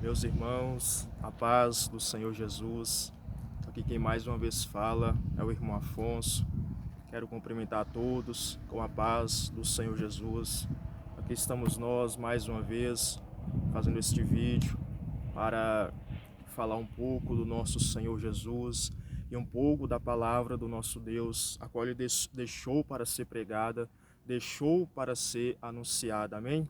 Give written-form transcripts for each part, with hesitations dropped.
Meus irmãos, a paz do Senhor Jesus. Aqui quem mais uma vez fala é o irmão Afonso. Quero cumprimentar a todos com a paz do Senhor Jesus. Aqui estamos nós mais uma vez fazendo este vídeo para falar um pouco do nosso Senhor Jesus e um pouco da palavra do nosso Deus, a qual Ele deixou para ser pregada, deixou para ser anunciada. Amém?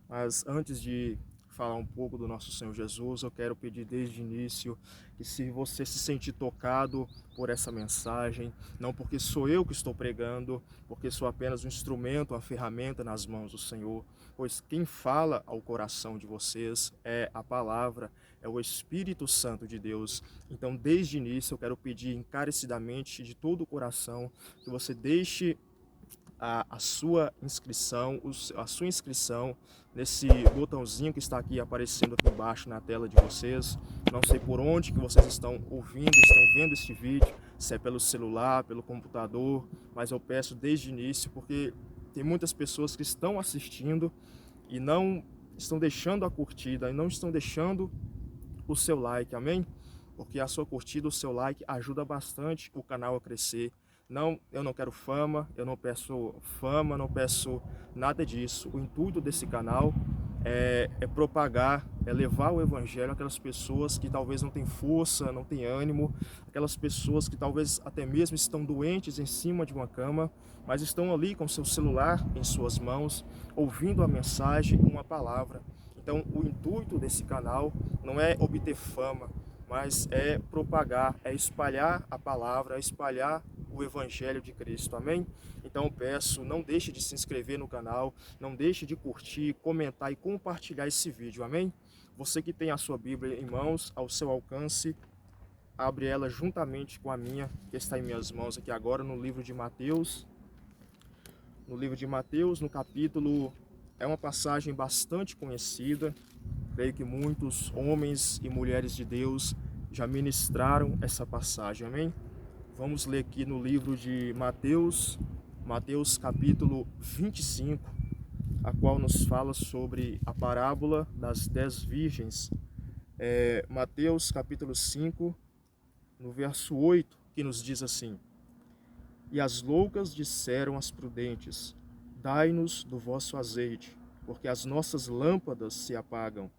Mas antes de falar um pouco do nosso Senhor Jesus, eu quero pedir desde o início que, se você se sentir tocado por essa mensagem, não porque sou eu que estou pregando, porque sou apenas um instrumento, uma ferramenta nas mãos do Senhor, pois quem fala ao coração de vocês é a palavra, é o Espírito Santo de Deus. Então, desde o início, eu quero pedir encarecidamente, de todo o coração, que você deixe a sua inscrição, nesse botãozinho que está aqui aparecendo aqui embaixo na tela de vocês. Não sei por onde que vocês estão ouvindo, estão vendo este vídeo, se é pelo celular, pelo computador, mas eu peço desde o início, porque tem muitas pessoas que estão assistindo e não estão deixando a curtida, e não estão deixando o seu like, amém? Porque a sua curtida, o seu like ajuda bastante o canal a crescer. Não, eu não quero fama, eu não peço fama, não peço nada disso. O intuito desse canal é propagar, é levar o evangelho àquelas pessoas que talvez não têm força, não têm ânimo, aquelas pessoas que talvez até mesmo estão doentes em cima de uma cama, mas estão ali com seu celular em suas mãos, ouvindo a mensagem, uma palavra. Então, o intuito desse canal não é obter fama, mas é propagar, é espalhar a palavra, é espalhar o Evangelho de Cristo, amém? Então eu peço, não deixe de se inscrever no canal, não deixe de curtir, comentar e compartilhar esse vídeo, amém? Você que tem a sua Bíblia em mãos, ao seu alcance, abre ela juntamente com a minha, que está em minhas mãos aqui agora, no livro de Mateus. No livro de Mateus, no capítulo, é uma passagem bastante conhecida, creio que muitos homens e mulheres de Deus já ministraram essa passagem, amém? Vamos ler aqui no livro de Mateus, Mateus capítulo 25, a qual nos fala sobre a parábola das 10 virgens. Mateus capítulo 5, no verso 8, que nos diz assim: E as loucas disseram às prudentes: Dai-nos do vosso azeite, porque as nossas lâmpadas se apagam.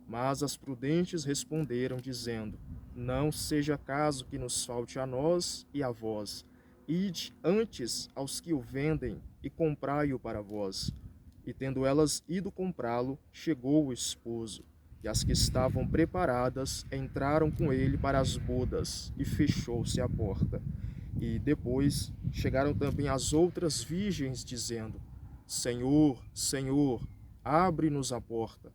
Mas as prudentes responderam, dizendo: Não seja caso que nos falte a nós e a vós. Ide antes aos que o vendem e comprai-o para vós. E tendo elas ido comprá-lo, chegou o esposo. E as que estavam preparadas entraram com ele para as bodas, e fechou-se a porta. E depois chegaram também as outras virgens, dizendo: Senhor, Senhor, abre-nos a porta.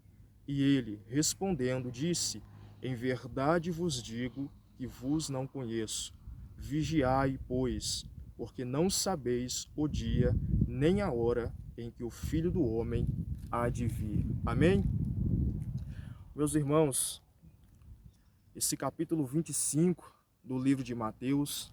E ele, respondendo, disse: Em verdade vos digo que vos não conheço. Vigiai, pois, porque não sabeis o dia nem a hora em que o Filho do Homem há de vir. Amém? Meus irmãos, esse capítulo 25 do livro de Mateus,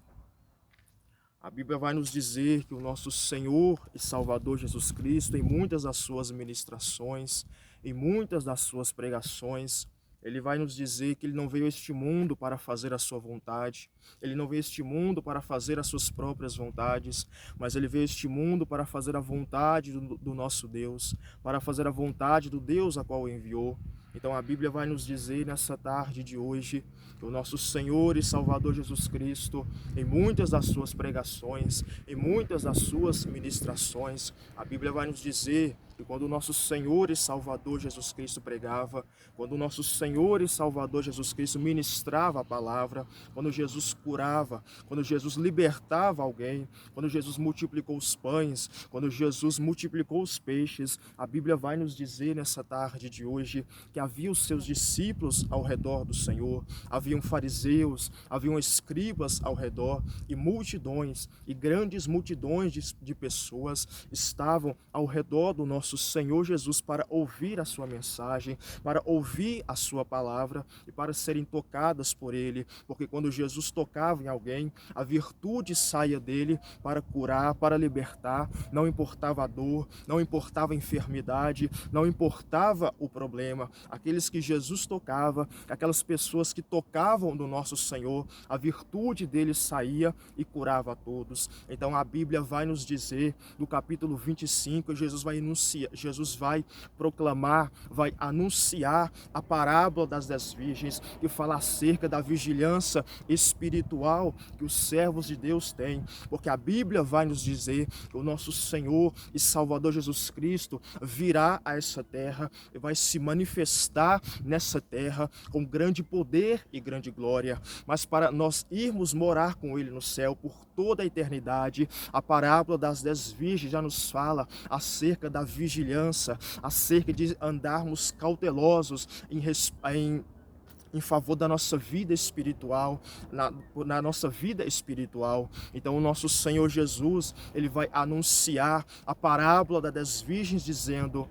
a Bíblia vai nos dizer que o nosso Senhor e Salvador Jesus Cristo, em muitas das suas ministrações, em muitas das suas pregações, ele vai nos dizer que ele não veio a este mundo para fazer a sua vontade, ele não veio a este mundo para fazer as suas próprias vontades, mas ele veio a este mundo para fazer a vontade do nosso Deus, para fazer a vontade do Deus a qual o enviou. Então a Bíblia vai nos dizer nessa tarde de hoje que o nosso Senhor e Salvador Jesus Cristo, em muitas das suas pregações, em muitas das suas ministrações, a Bíblia vai nos dizer que quando o nosso Senhor e Salvador Jesus Cristo pregava, quando o nosso Senhor e Salvador Jesus Cristo ministrava a palavra, quando Jesus curava, quando Jesus libertava alguém, quando Jesus multiplicou os pães, quando Jesus multiplicou os peixes, a Bíblia vai nos dizer nessa tarde de hoje que havia os seus discípulos ao redor do Senhor, haviam fariseus, haviam escribas ao redor, e multidões, e grandes multidões de pessoas estavam ao redor do nosso Senhor Jesus para ouvir a sua mensagem, para ouvir a sua palavra e para serem tocadas por ele, porque quando Jesus tocava em alguém, a virtude saía dele para curar, para libertar, não importava a dor, não importava a enfermidade, não importava o problema, aqueles que Jesus tocava, aquelas pessoas que tocavam no nosso Senhor, a virtude dele saía e curava a todos. Então a Bíblia vai nos dizer, no capítulo 25, Jesus vai proclamar, vai anunciar a parábola das 10 virgens, que fala acerca da vigilância espiritual que os servos de Deus têm, porque a Bíblia vai nos dizer que o nosso Senhor e Salvador Jesus Cristo virá a essa terra e vai se manifestar nessa terra com grande poder e grande glória. Mas para nós irmos morar com Ele no céu por toda a eternidade, a parábola das 10 virgens já nos fala acerca da vigilância, acerca de andarmos cautelosos em favor da nossa vida espiritual, na nossa vida espiritual. Então o nosso Senhor Jesus, ele vai anunciar a parábola das 10 virgens, dizendo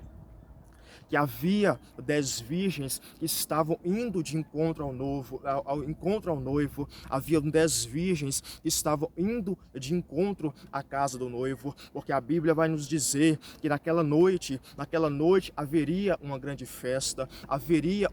que havia 10 virgens que estavam indo de encontro ao encontro ao noivo. Havia 10 virgens que estavam indo de encontro à casa do noivo, porque a Bíblia vai nos dizer que naquela noite haveria uma grande festa,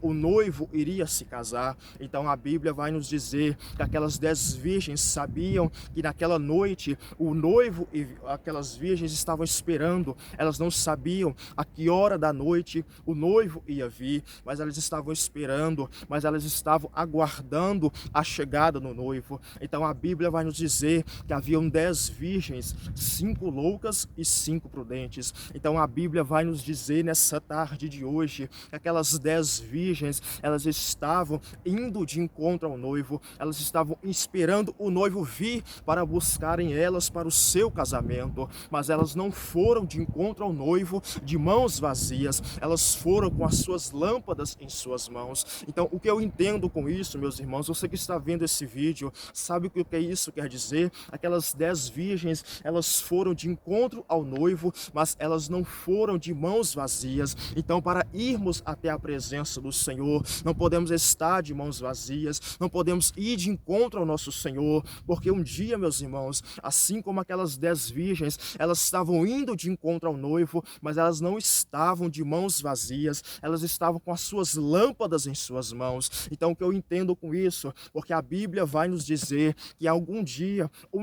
o noivo iria se casar. Então a Bíblia vai nos dizer que aquelas 10 virgens sabiam que naquela noite o noivo e aquelas virgens estavam esperando. Elas não sabiam a que hora da noite o noivo ia vir, mas elas estavam esperando, mas elas estavam aguardando a chegada do noivo. Então a Bíblia vai nos dizer que haviam 10 virgens, 5 loucas e 5 prudentes. Então a Bíblia vai nos dizer nessa tarde de hoje que aquelas 10 virgens, elas estavam indo de encontro ao noivo, elas estavam esperando o noivo vir para buscarem elas para o seu casamento, mas elas não foram de encontro ao noivo de mãos vazias, elas foram com as suas lâmpadas em suas mãos. Então o que eu entendo com isso, meus irmãos, você que está vendo esse vídeo, sabe o que isso quer dizer? Aquelas 10 virgens, elas foram de encontro ao noivo, mas elas não foram de mãos vazias. Então para irmos até a presença do Senhor, não podemos estar de mãos vazias, não podemos ir de encontro ao nosso Senhor, porque um dia, meus irmãos, assim como aquelas 10 virgens, elas estavam indo de encontro ao noivo, mas elas não estavam de mãos vazias, elas estavam com as suas lâmpadas em suas mãos. Então o que eu entendo com isso? Porque a Bíblia vai nos dizer que um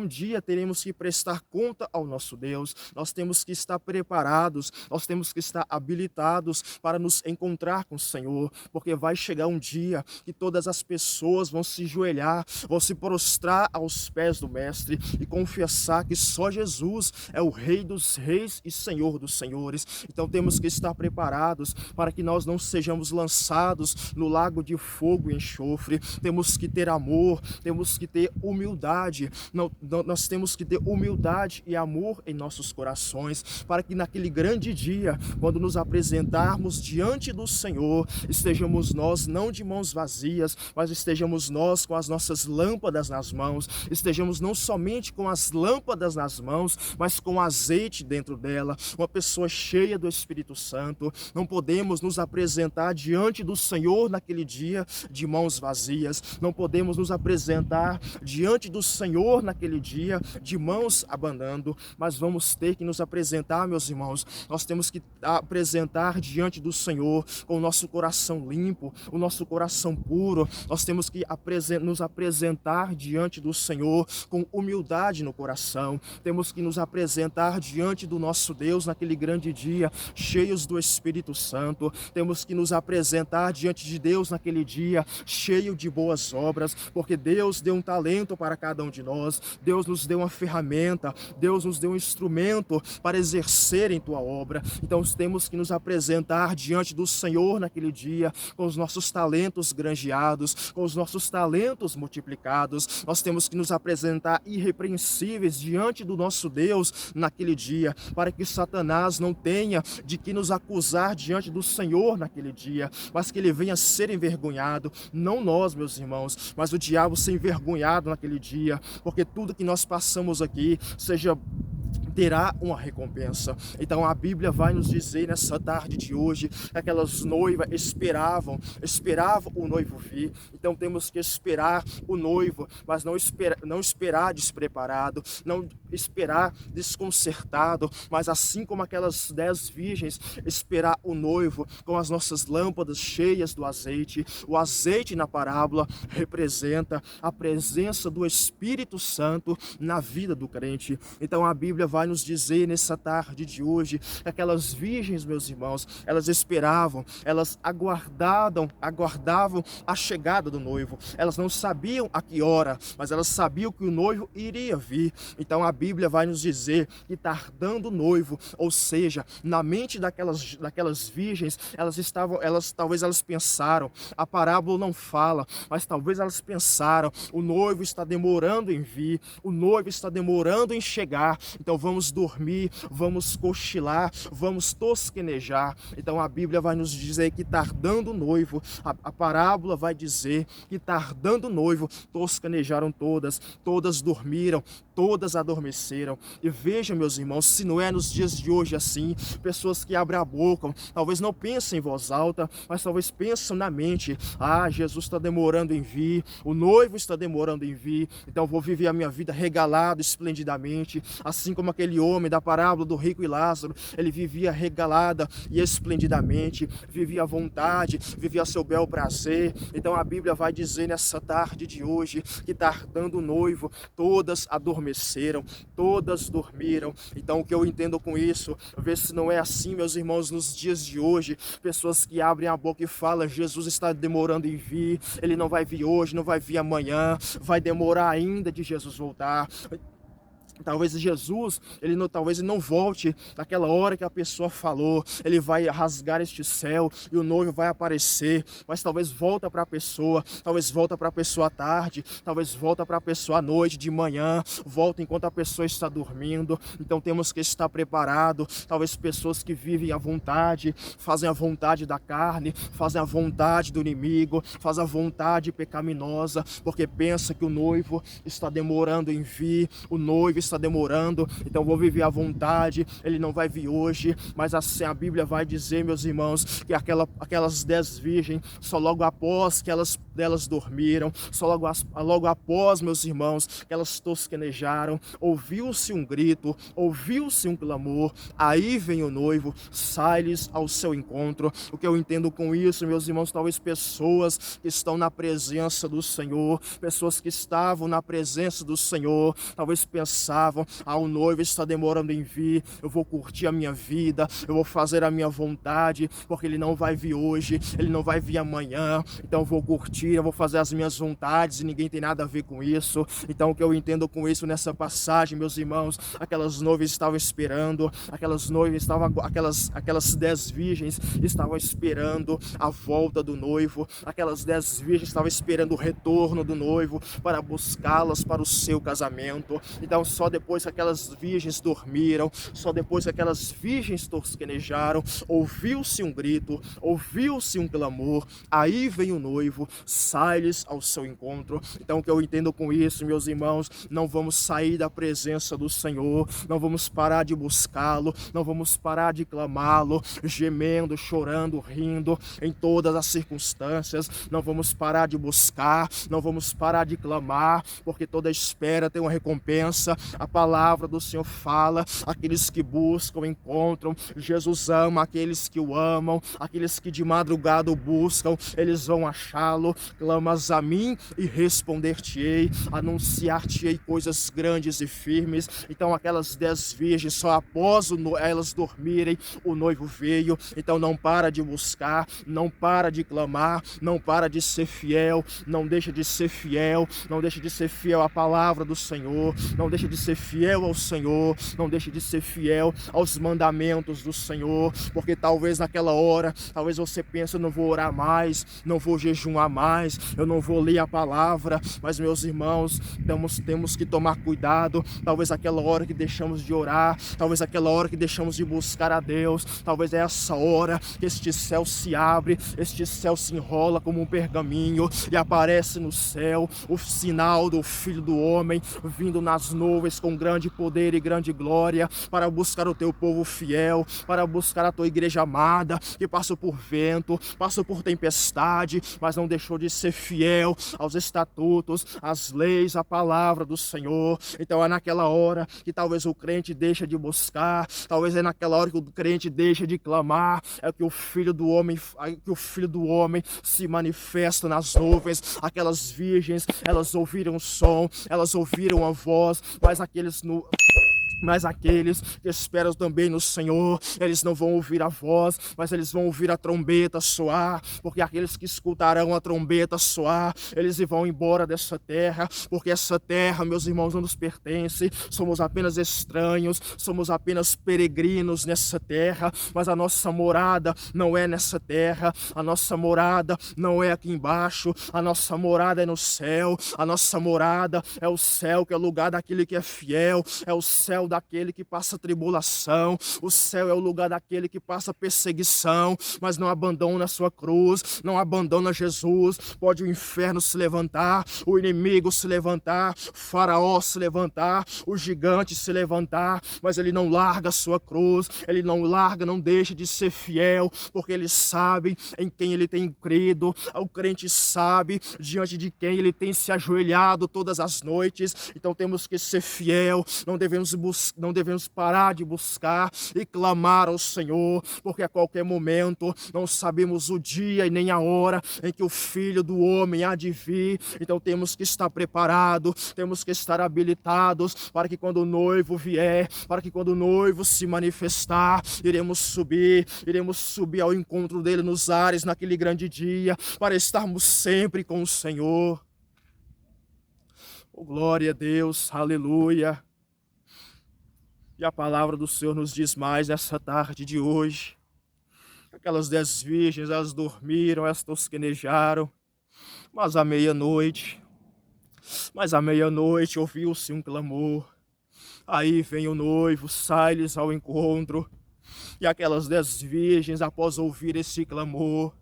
dia teremos que prestar conta ao nosso Deus, nós temos que estar preparados, nós temos que estar habilitados para nos encontrar com o Senhor, porque vai chegar um dia que todas as pessoas vão se joelhar, vão se prostrar aos pés do Mestre e confessar que só Jesus é o Rei dos Reis e Senhor dos Senhores. Então temos que estar preparados para que nós não sejamos lançados no lago de fogo e enxofre. Temos que ter amor, temos que ter humildade, nós temos que ter humildade e amor em nossos corações, para que naquele grande dia, quando nos apresentarmos diante do Senhor, estejamos nós não de mãos vazias, mas estejamos nós com as nossas lâmpadas nas mãos, estejamos não somente com as lâmpadas nas mãos, mas com azeite dentro dela, uma pessoa cheia do Espírito Santo. Não podemos nos apresentar diante do Senhor naquele dia de mãos vazias, não podemos nos apresentar diante do Senhor naquele dia de mãos abanando, mas vamos ter que nos apresentar, meus irmãos, nós temos que apresentar diante do Senhor com o nosso coração limpo, o nosso coração puro, nós temos que nos apresentar diante do Senhor com humildade no coração, temos que nos apresentar diante do nosso Deus naquele grande dia, cheios do Espírito Santo, temos que nos apresentar diante de Deus naquele dia, cheio de boas obras, porque Deus deu um talento para cada um de nós, Deus nos deu uma ferramenta, Deus nos deu um instrumento para exercer em tua obra. Então temos que nos apresentar diante do Senhor naquele dia, com os nossos talentos granjeados, com os nossos talentos multiplicados, nós temos que nos apresentar irrepreensíveis diante do nosso Deus naquele dia, para que Satanás não tenha de que nos acusar diante do Senhor naquele dia, mas que ele venha ser envergonhado, não nós, meus irmãos, mas o diabo ser envergonhado naquele dia, porque tudo que nós passamos aqui, seja terá uma recompensa. Então a Bíblia vai nos dizer nessa tarde de hoje que aquelas noivas esperavam o noivo vir. Então temos que esperar o noivo, mas não esperar despreparado, não esperar desconcertado, mas assim como aquelas 10 virgens, esperar o noivo com as nossas lâmpadas cheias do azeite. O azeite na parábola representa a presença do Espírito Santo na vida do crente. Então a Bíblia vai nos dizer nessa tarde de hoje que aquelas virgens, meus irmãos, elas esperavam, elas aguardavam a chegada do noivo. Elas não sabiam a que hora, mas elas sabiam que o noivo iria vir. Então a Bíblia vai nos dizer que tardando o noivo, ou seja, na mente daquelas virgens, talvez elas pensaram, a parábola não fala, mas talvez elas pensaram, o noivo está demorando em vir, o noivo está demorando em chegar, então vamos dormir, vamos cochilar, vamos tosquenejar. Então a Bíblia vai nos dizer que tardando o noivo, a parábola vai dizer que tardando o noivo, tosquenejaram todas dormiram, todas adormeceram. E veja, meus irmãos, se não é nos dias de hoje assim, pessoas que abrem a boca, talvez não pensem em voz alta, mas talvez pensam na mente, Jesus está demorando em vir, o noivo está demorando em vir, então vou viver a minha vida regalado esplendidamente, assim como aquele homem da parábola do rico e Lázaro, ele vivia regalada e esplendidamente, vivia à vontade, vivia a seu bel prazer. Então a Bíblia vai dizer nessa tarde de hoje que tardando o noivo, todas adormeceram, todas dormiram. Então o que eu entendo com isso, ver se não é assim, meus irmãos, nos dias de hoje, pessoas que abrem a boca e falam, Jesus está demorando em vir, ele não vai vir hoje, não vai vir amanhã, vai demorar ainda de Jesus voltar. Talvez Jesus, talvez ele não volte naquela hora que a pessoa falou, ele vai rasgar este céu e o noivo vai aparecer, mas talvez volta para a pessoa, talvez volta para a pessoa à tarde, talvez volta para a pessoa à noite, de manhã, volta enquanto a pessoa está dormindo. Então temos que estar preparado. Talvez pessoas que vivem à vontade, fazem a vontade da carne, fazem a vontade do inimigo, fazem a vontade pecaminosa, porque pensa que o noivo está demorando em vir, o noivo está demorando, então vou viver à vontade, ele não vai vir hoje. Mas assim a Bíblia vai dizer, meus irmãos, que aquelas 10 virgens, só logo após que elas dormiram, só logo após, meus irmãos, que elas tosquenejaram, ouviu-se um grito, ouviu-se um clamor, aí vem o noivo, sai-lhes ao seu encontro. O que eu entendo com isso, meus irmãos, talvez pessoas que estão na presença do Senhor, pessoas que estavam na presença do Senhor, talvez pensavam, o noivo está demorando em vir, eu vou curtir a minha vida, eu vou fazer a minha vontade, porque ele não vai vir hoje, ele não vai vir amanhã, então eu vou curtir, eu vou fazer as minhas vontades e ninguém tem nada a ver com isso. Então o que eu entendo com isso nessa passagem, meus irmãos, aquelas noivas estavam esperando, aquelas 10 virgens estavam esperando a volta do noivo, aquelas 10 virgens estavam esperando o retorno do noivo para buscá-las para o seu casamento. Então só depois que aquelas virgens dormiram, só depois que aquelas virgens tosquenejaram, ouviu-se um grito, ouviu-se um clamor, aí vem o noivo, sai-lhes ao seu encontro. Então o que eu entendo com isso, meus irmãos, não vamos sair da presença do Senhor, não vamos parar de buscá-lo, não vamos parar de clamá-lo, gemendo, chorando, rindo, em todas as circunstâncias, não vamos parar de buscar, não vamos parar de clamar, porque toda espera tem uma recompensa. A palavra do Senhor fala, aqueles que buscam, encontram. Jesus ama aqueles que o amam, aqueles que de madrugada o buscam, eles vão achá-lo. Clamas a mim e responder-te-ei, anunciar-te-ei coisas grandes e firmes. Então aquelas 10 virgens, só após elas dormirem, o noivo veio. Então não para de buscar, não para de clamar, não para de ser fiel, não deixa de ser fiel, não deixa de ser fiel à palavra do Senhor, não deixa de ser fiel ao Senhor, não deixe de ser fiel aos mandamentos do Senhor, porque talvez naquela hora, talvez você pense, não vou orar mais, não vou jejuar mais, mais, eu não vou ler a palavra. Mas, meus irmãos, temos que tomar cuidado. Talvez aquela hora que deixamos de orar, talvez aquela hora que deixamos de buscar a Deus, talvez é essa hora que este céu se abre, este céu se enrola como um pergaminho e aparece no céu o sinal do Filho do Homem vindo nas nuvens com grande poder e grande glória para buscar o teu povo fiel, para buscar a tua igreja amada que passou por vento, passou por tempestade, mas não deixou de ser fiel aos estatutos, às leis, à palavra do Senhor. Então é naquela hora que talvez o crente deixa de buscar, talvez é naquela hora que o crente deixa de clamar, é que o Filho do Homem se manifesta nas nuvens. Aquelas virgens, elas ouviram o som, elas ouviram a voz, mas aqueles que esperam também no Senhor, eles não vão ouvir a voz, mas eles vão ouvir a trombeta soar, porque aqueles que escutarão a trombeta soar, eles vão embora dessa terra, porque essa terra, meus irmãos, não nos pertence, somos apenas estranhos, somos apenas peregrinos nessa terra, mas a nossa morada não é nessa terra, a nossa morada não é aqui embaixo, a nossa morada é no céu, a nossa morada é o céu, que é o lugar daquele que é fiel, é o céu daquele que passa tribulação, o céu é o lugar daquele que passa perseguição, mas não abandona a sua cruz, não abandona Jesus. Pode o inferno se levantar, o inimigo se levantar, o faraó se levantar, o gigante se levantar, mas ele não larga a sua cruz, ele não larga, não deixa de ser fiel, porque ele sabe em quem ele tem crido. O crente sabe diante de quem ele tem se ajoelhado todas as noites. Então temos que ser fiel, não devemos parar de buscar e clamar ao Senhor, porque a qualquer momento não sabemos o dia e nem a hora em que o Filho do Homem há de vir. Então temos que estar preparados, temos que estar habilitados para que quando o noivo vier, para que quando o noivo se manifestar, iremos subir ao encontro dele nos ares naquele grande dia, para estarmos sempre com o Senhor. Oh, glória a Deus, aleluia. E a palavra do Senhor nos diz mais nessa tarde de hoje. Aquelas 10 virgens, elas dormiram, elas tosquenejaram, mas à meia-noite ouviu-se um clamor. Aí vem o noivo, sai-lhes ao encontro. E aquelas 10 virgens, após ouvir esse clamor,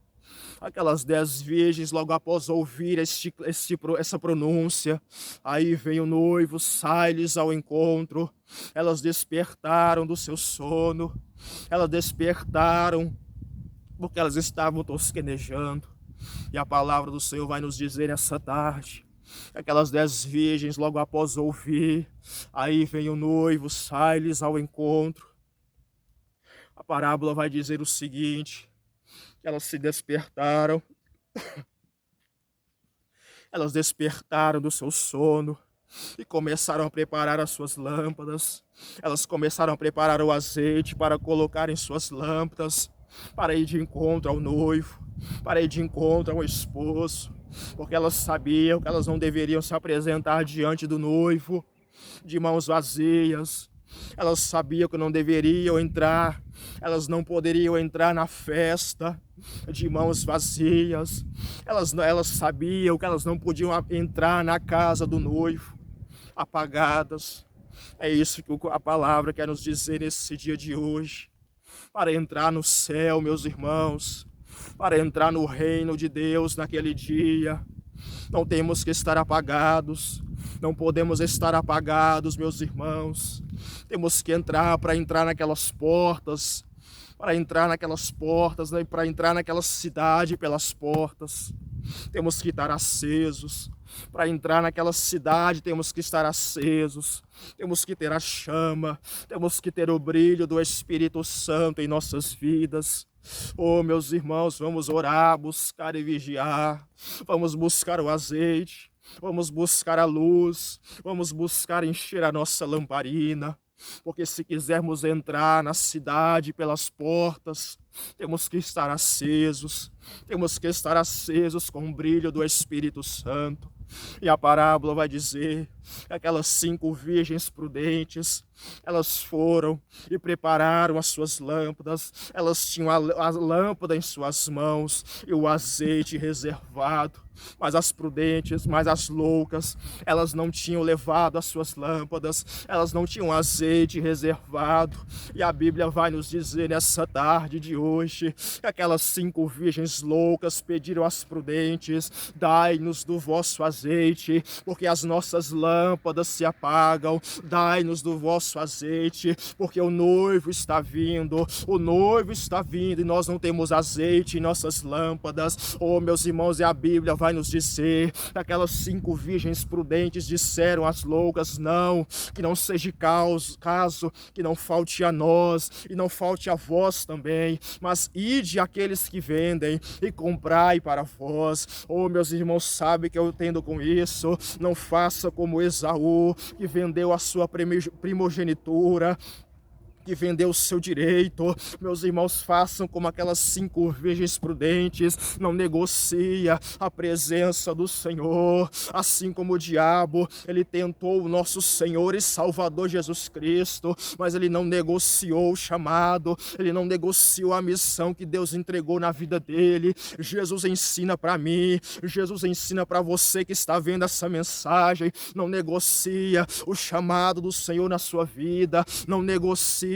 aquelas 10 virgens, logo após ouvir essa pronúncia, aí vem o noivo, sai-lhes ao encontro. Elas despertaram do seu sono, elas despertaram porque elas estavam tosquenejando. E a palavra do Senhor vai nos dizer essa tarde, aquelas 10 virgens, logo após ouvir, aí vem o noivo, sai-lhes ao encontro. A parábola vai dizer o seguinte: elas se despertaram, elas despertaram do seu sono e começaram a preparar as suas lâmpadas. Elas começaram a preparar o azeite para colocar em suas lâmpadas, para ir de encontro ao noivo, para ir de encontro ao esposo, porque elas sabiam que elas não deveriam se apresentar diante do noivo de mãos vazias. Elas sabiam que não deveriam entrar, elas não poderiam entrar na festa de mãos vazias. Elas sabiam que elas não podiam entrar na casa do noivo apagadas. É isso que a palavra quer nos dizer nesse dia de hoje. Para entrar no céu, meus irmãos, para entrar no reino de Deus naquele dia, não temos que estar apagados, não podemos estar apagados, meus irmãos. Temos que entrar para entrar naquelas portas, para entrar naquelas portas, né? Para entrar naquela cidade pelas portas. Temos que estar acesos. Para entrar naquela cidade temos que estar acesos. Temos que ter a chama, temos que ter o brilho do Espírito Santo em nossas vidas. Oh, meus irmãos, vamos orar, buscar e vigiar. Vamos buscar o azeite, vamos buscar a luz, vamos buscar encher a nossa lamparina. Porque se quisermos entrar na cidade pelas portas, temos que estar acesos com o brilho do Espírito Santo. E a parábola vai dizer que aquelas 5 virgens prudentes, elas foram e prepararam as suas lâmpadas. Elas tinham a lâmpada em suas mãos e o azeite reservado. Mas as prudentes, mas as loucas, elas não tinham levado as suas lâmpadas, elas não tinham azeite reservado. E a Bíblia vai nos dizer nessa tarde de hoje que aquelas 5 virgens loucas pediram às prudentes: dai-nos do vosso azeite, porque as nossas lâmpadas se apagam. Dai-nos do vosso azeite, porque o noivo está vindo, o noivo está vindo e nós não temos azeite em nossas lâmpadas. Oh, meus irmãos, e a Bíblia vai nos dizer que aquelas 5 virgens prudentes disseram às loucas: não, que não seja caso que não falte a nós e não falte a vós também, mas ide àqueles que vendem e comprai para vós. Oh, meus irmãos, sabe que eu entendo com isso. Não faça como Esaú, que vendeu a sua primogenitura, que vendeu o seu direito. Meus irmãos, façam como aquelas 5 virgens prudentes, não negocia a presença do Senhor, assim como o diabo, ele tentou o nosso Senhor e Salvador Jesus Cristo, mas ele não negociou o chamado, ele não negociou a missão que Deus entregou na vida dele. Jesus ensina para mim, Jesus ensina para você que está vendo essa mensagem: não negocia o chamado do Senhor na sua vida, não negocia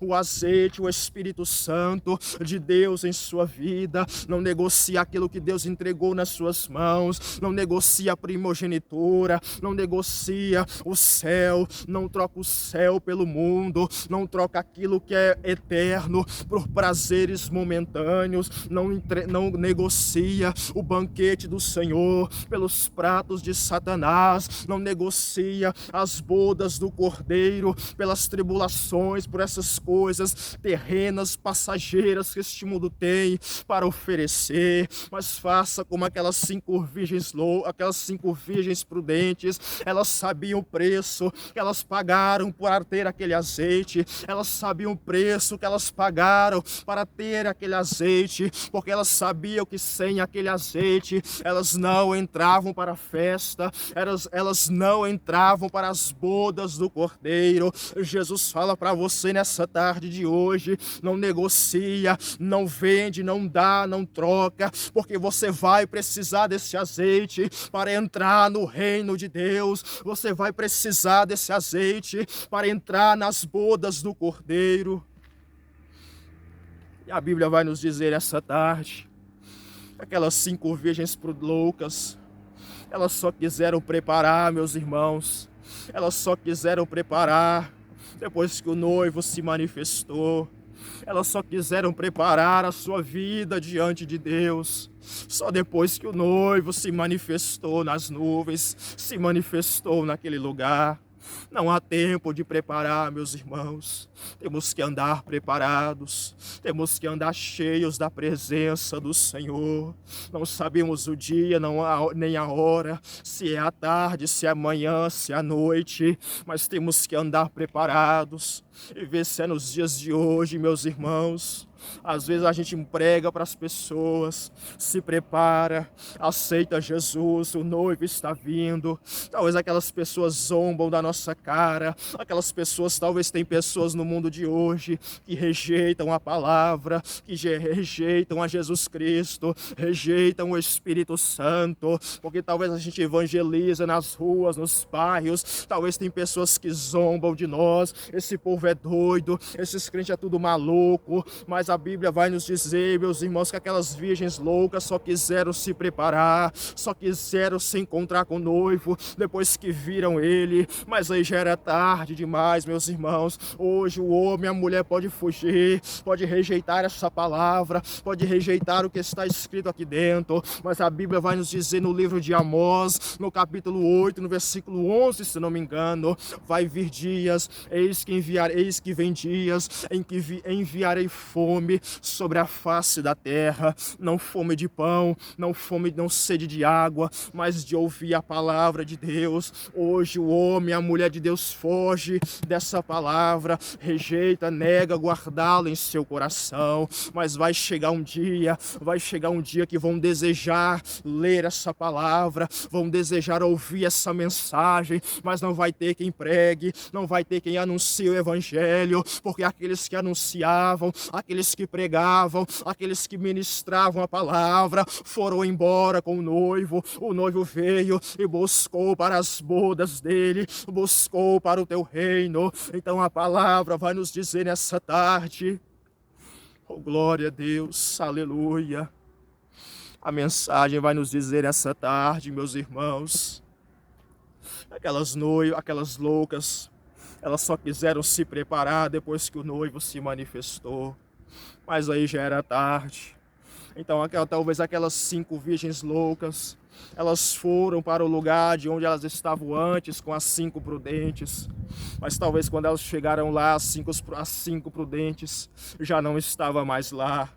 o azeite, o Espírito Santo de Deus em sua vida, não negocia aquilo que Deus entregou nas suas mãos, não negocia a primogenitura, não negocia o céu, não troca o céu pelo mundo, não troca aquilo que é eterno por prazeres momentâneos, não negocia o banquete do Senhor pelos pratos de Satanás, não negocia as bodas do Cordeiro pelas tribulações, por essas coisas terrenas, passageiras que este mundo tem para oferecer. Mas faça como aquelas 5 virgens aquelas 5 virgens prudentes. Elas sabiam o preço que elas pagaram para ter aquele azeite, elas sabiam o preço que elas pagaram para ter aquele azeite, porque elas sabiam que sem aquele azeite elas não entravam para a festa, elas não entravam para as bodas do Cordeiro. Jesus fala para você nessa tarde de hoje: não negocia, não vende, não dá, não troca, porque você vai precisar desse azeite para entrar no reino de Deus, você vai precisar desse azeite para entrar nas bodas do Cordeiro. E a Bíblia vai nos dizer essa tarde: aquelas 5 virgens loucas, elas só quiseram preparar, meus irmãos, elas só quiseram preparar depois que o noivo se manifestou. Elas só quiseram preparar a sua vida diante de Deus só depois que o noivo se manifestou nas nuvens, se manifestou naquele lugar. Não há tempo de preparar, meus irmãos. Temos que andar preparados, temos que andar cheios da presença do Senhor. Não sabemos o dia, nem a hora, se é à tarde, se é amanhã, se é à noite, mas temos que andar preparados. E ver se é nos dias de hoje, meus irmãos. Às vezes a gente prega para as pessoas: se prepara, aceita Jesus, o noivo está vindo. Talvez aquelas pessoas zombam da nossa cara, aquelas pessoas, talvez tem pessoas no mundo de hoje que rejeitam a palavra, que rejeitam a Jesus Cristo, rejeitam o Espírito Santo, porque talvez a gente evangeliza nas ruas, nos bairros, talvez tem pessoas que zombam de nós: esse povo é doido, esses crentes é tudo maluco. Mas a Bíblia vai nos dizer, meus irmãos, que aquelas virgens loucas só quiseram se preparar, só quiseram se encontrar com o noivo depois que viram ele. Mas aí já era tarde demais, meus irmãos. Hoje o homem e a mulher pode fugir, pode rejeitar essa palavra, pode rejeitar o que está escrito aqui dentro, mas a Bíblia vai nos dizer no livro de Amós, no capítulo 8, no versículo 11, se não me engano: vai vir dias, eis que vem dias em que enviarei fome sobre a face da terra, não fome de pão, não sede de água, mas de ouvir a palavra de Deus. Hoje o homem e a mulher de Deus foge dessa palavra, rejeita, nega guardá-la em seu coração, mas vai chegar um dia que vão desejar ler essa palavra, vão desejar ouvir essa mensagem, mas não vai ter quem pregue, não vai ter quem anuncie o evangelho, porque aqueles que anunciavam, aqueles aqueles que pregavam, aqueles que ministravam a palavra, foram embora com o noivo veio e buscou para as bodas dele, buscou para o teu reino. Então a palavra vai nos dizer nessa tarde, oh glória a Deus, aleluia. A mensagem vai nos dizer nessa tarde, meus irmãos, aquelas noivas, aquelas loucas, elas só quiseram se preparar depois que o noivo se manifestou, mas aí já era tarde. Então talvez aquelas 5 virgens loucas, elas foram para o lugar de onde elas estavam antes com as 5 prudentes, mas talvez quando elas chegaram lá, as 5 prudentes já não estavam mais lá.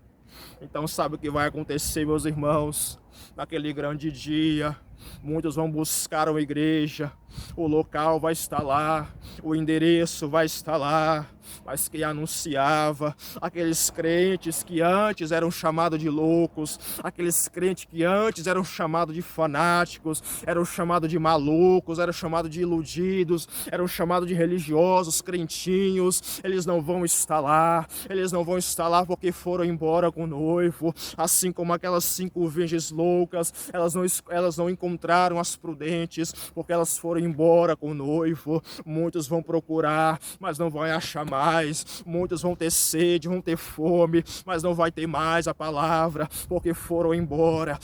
Então sabe o que vai acontecer, meus irmãos? Naquele grande dia, muitos vão buscar uma igreja, o local vai estar lá, o endereço vai estar lá, mas quem anunciava, aqueles crentes que antes eram chamados de loucos, aqueles crentes que antes eram chamados de fanáticos, eram chamados de malucos, eram chamados de iludidos, eram chamados de religiosos, crentinhos, eles não vão estar lá porque foram embora com o noivo, assim como aquelas 5 virgens loucas, elas não encontraram as prudentes, porque elas foram embora com o noivo. Muitos vão procurar, mas não vão achar mais. Muitos vão ter sede, vão ter fome, mas não vai ter mais a palavra, porque foram embora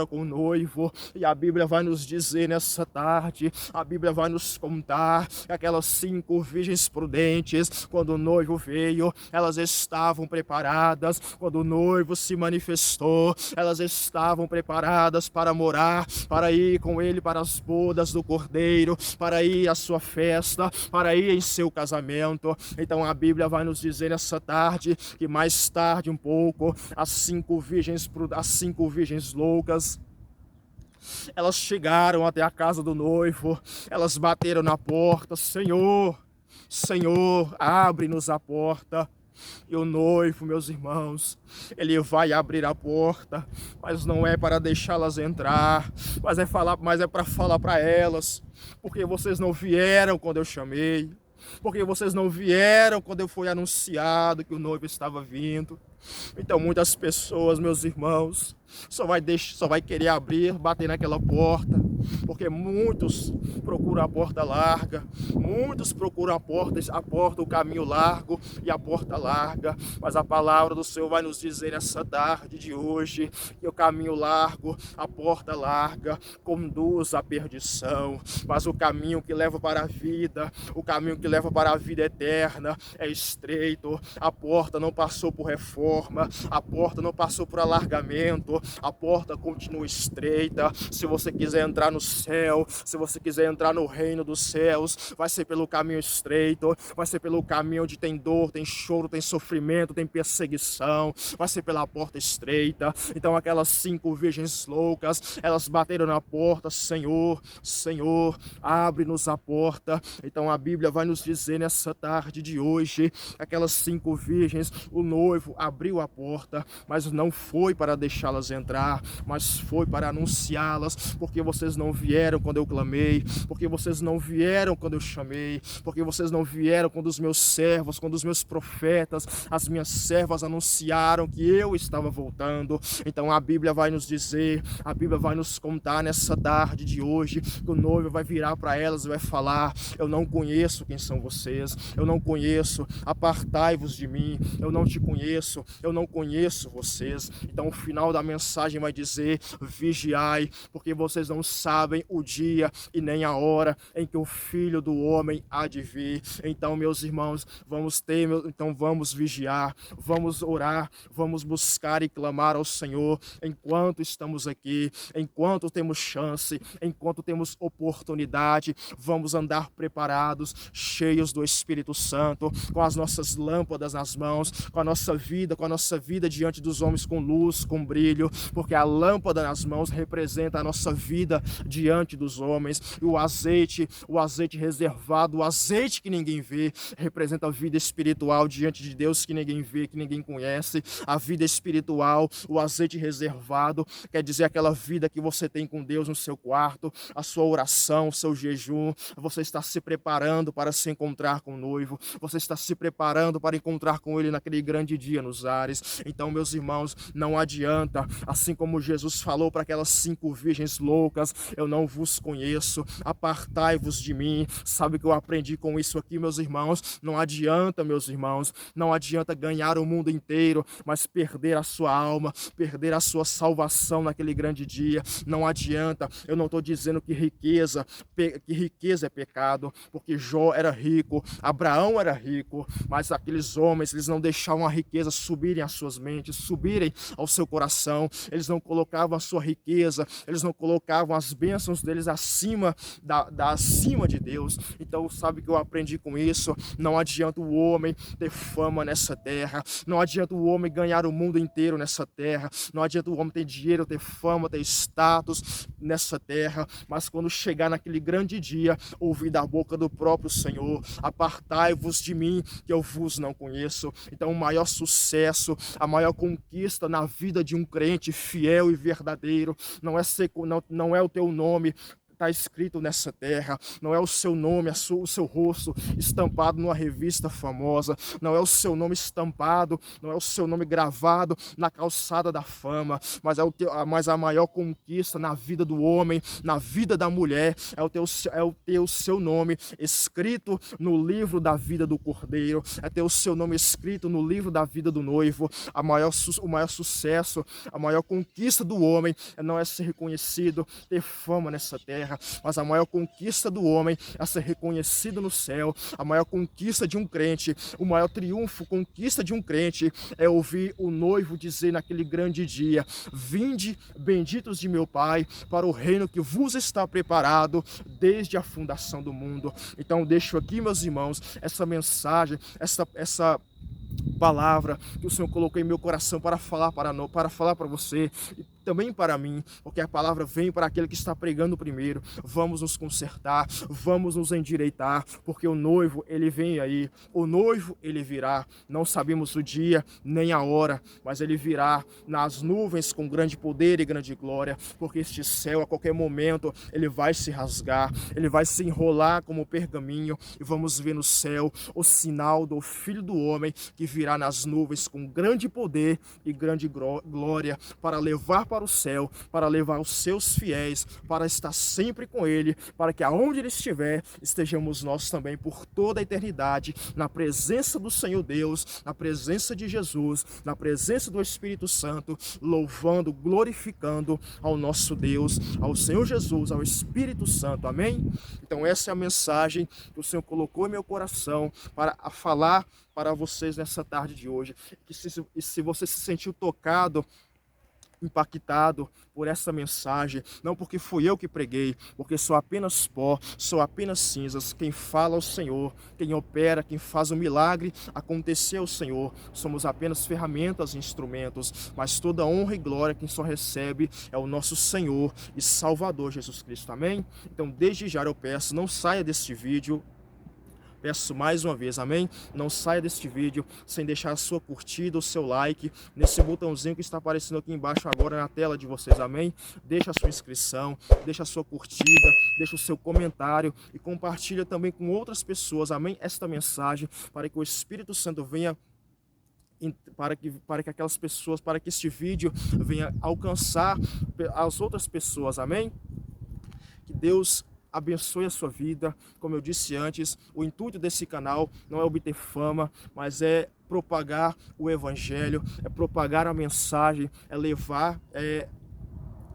com o noivo. E a Bíblia vai nos dizer nessa tarde, a Bíblia vai nos contar que aquelas 5 virgens prudentes, quando o noivo veio, elas estavam preparadas. Quando o noivo se manifestou, elas estavam preparadas para morar, para ir com ele para as bodas do Cordeiro, para ir à sua festa, para ir em seu casamento. Então a Bíblia vai nos dizer nessa tarde que mais tarde um pouco, as 5 virgens loucas, elas chegaram até a casa do noivo, elas bateram na porta: Senhor, Senhor, abre-nos a porta. E o noivo, meus irmãos, ele vai abrir a porta, mas não é para deixá-las entrar, mas é para falar para elas: porque vocês não vieram quando eu chamei, porque vocês não vieram quando foi anunciado que o noivo estava vindo. Então muitas pessoas, meus irmãos, só vai querer abrir, bater naquela porta, porque muitos procuram a porta larga, muitos procuram a porta, o caminho largo e a porta larga, mas a palavra do Senhor vai nos dizer nessa tarde de hoje que o caminho largo, a porta larga, conduz à perdição, mas o caminho que leva para a vida, o caminho que leva para a vida eterna é estreito. A porta não passou por reforma, a porta não passou por alargamento, a porta continua estreita. Se você quiser entrar no céu, se você quiser entrar no reino dos céus, vai ser pelo caminho estreito, vai ser pelo caminho onde tem dor, tem choro, tem sofrimento, tem perseguição, vai ser pela porta estreita. Então aquelas 5 virgens loucas, elas bateram na porta: Senhor, Senhor, abre-nos a porta. Então a Bíblia vai nos dizer nessa tarde de hoje, aquelas 5 virgens, o noivo abriu a porta, mas não foi para deixá-las entrar, mas foi para anunciá-las: porque vocês não vieram quando eu clamei, porque vocês não vieram quando eu chamei, porque vocês não vieram quando os meus servos, quando os meus profetas, as minhas servas anunciaram que eu estava voltando. Então a Bíblia vai nos dizer, a Bíblia vai nos contar nessa tarde de hoje, que o noivo vai virar para elas e vai falar: eu não conheço quem são vocês, eu não conheço, apartai-vos de mim, eu não te conheço, eu não conheço vocês. Então o final da mensagem vai dizer: vigiai, porque vocês não sabem o dia e nem a hora em que o Filho do Homem há de vir. Então, meus irmãos, vamos vigiar, vamos orar, vamos buscar e clamar ao Senhor enquanto estamos aqui, enquanto temos chance, enquanto temos oportunidade. Vamos andar preparados, cheios do Espírito Santo, com as nossas lâmpadas nas mãos, com a nossa vida diante dos homens com luz, com brilho, porque a lâmpada nas mãos representa a nossa vida, diante dos homens. E o azeite reservado, o azeite que ninguém vê, representa a vida espiritual diante de Deus que ninguém vê, que ninguém conhece. A vida espiritual, o azeite reservado, quer dizer aquela vida que você tem com Deus no seu quarto, a sua oração, o seu jejum. Você está se preparando para se encontrar com o noivo, você está se preparando para encontrar com ele naquele grande dia nos ares. Então, meus irmãos, não adianta, assim como Jesus falou para aquelas 5 virgens loucas: eu não vos conheço, apartai-vos de mim. Sabe o que eu aprendi com isso aqui, meus irmãos? Não adianta, meus irmãos, não adianta ganhar o mundo inteiro, mas perder a sua alma, perder a sua salvação naquele grande dia. Não adianta. Eu não estou dizendo que riqueza é pecado, porque Jó era rico, Abraão era rico, mas aqueles homens, eles não deixavam a riqueza subirem às suas mentes, subirem ao seu coração. Eles não colocavam a sua riqueza, eles não colocavam as bênçãos deles acima acima de Deus. Então, sabe o que eu aprendi com isso? Não adianta o homem ter fama nessa terra, não adianta o homem ganhar o mundo inteiro nessa terra, não adianta o homem ter dinheiro, ter fama, ter status nessa terra, mas quando chegar naquele grande dia, ouvir da boca do próprio Senhor: apartai-vos de mim, que eu vos não conheço. Então, o maior sucesso, a maior conquista na vida de um crente fiel e verdadeiro não é o teu nome está escrito nessa terra, não é o seu nome, o seu rosto estampado numa revista famosa, não é o seu nome estampado, não é o seu nome gravado na calçada da fama, mas a maior conquista na vida do homem, na vida da mulher, é o ter o seu nome escrito no livro da vida do Cordeiro, é ter o seu nome escrito no livro da vida do noivo. O maior sucesso, a maior conquista do homem não é ser reconhecido, ter fama nessa terra, mas a maior conquista do homem é ser reconhecido no céu. A maior conquista de um crente, o maior triunfo, conquista de um crente, é ouvir o noivo dizer naquele grande dia: vinde, benditos de meu Pai, para o reino que vos está preparado desde a fundação do mundo. Então, deixo aqui, meus irmãos, essa mensagem, essa palavra que o Senhor colocou em meu coração para falar para você e também para mim, porque a palavra vem para aquele que está pregando primeiro. Vamos nos consertar, vamos nos endireitar, porque o noivo, ele vem aí, o noivo, ele virá. Não sabemos o dia nem a hora, mas ele virá nas nuvens com grande poder e grande glória, porque este céu, a qualquer momento, ele vai se rasgar, ele vai se enrolar como pergaminho, e vamos ver no céu o sinal do Filho do Homem, que virá nas nuvens com grande poder e grande glória, para levar para o céu, para levar os seus fiéis, para estar sempre com ele, para que aonde ele estiver, estejamos nós também por toda a eternidade, na presença do Senhor Deus, na presença de Jesus, na presença do Espírito Santo, louvando, glorificando ao nosso Deus, ao Senhor Jesus, ao Espírito Santo. Amém? Então essa é a mensagem que o Senhor colocou em meu coração para falar para vocês nessa tarde de hoje. E se você se sentiu tocado, impactado por essa mensagem, não porque fui eu que preguei, porque sou apenas pó, sou apenas cinzas. Quem fala é o Senhor, quem opera, quem faz o milagre acontecer é o Senhor. Somos apenas ferramentas e instrumentos, mas toda honra e glória quem só recebe é o nosso Senhor e Salvador Jesus Cristo. Amém? Então, desde já eu peço, não saia deste vídeo. Peço mais uma vez, amém? Não saia deste vídeo sem deixar a sua curtida, o seu like, nesse botãozinho que está aparecendo aqui embaixo agora na tela de vocês, amém? Deixa a sua inscrição, deixa a sua curtida, deixa o seu comentário e compartilha também com outras pessoas, amém? Esta mensagem, para que o Espírito Santo venha para que aquelas pessoas, para que este vídeo venha alcançar as outras pessoas, amém? Que Deus abençoe a sua vida. Como eu disse antes, o intuito desse canal não é obter fama, mas é propagar o Evangelho, é propagar a mensagem, é levar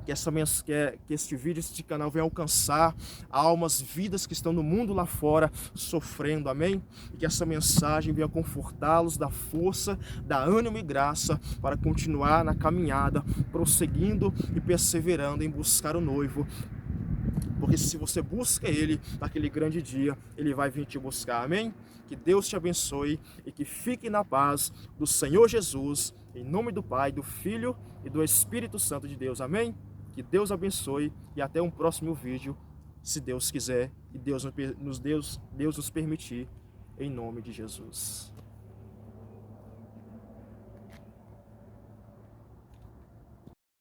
que este vídeo, este canal venha alcançar almas, vidas que estão no mundo lá fora sofrendo, amém? E que essa mensagem venha confortá-los, dar força, dar ânimo e graça para continuar na caminhada, prosseguindo e perseverando em buscar o noivo. Porque se você busca ele naquele grande dia, ele vai vir te buscar, amém? Que Deus te abençoe e que fique na paz do Senhor Jesus, em nome do Pai, do Filho e do Espírito Santo de Deus, amém? Que Deus abençoe e até um próximo vídeo, se Deus quiser e Deus nos permitir, em nome de Jesus.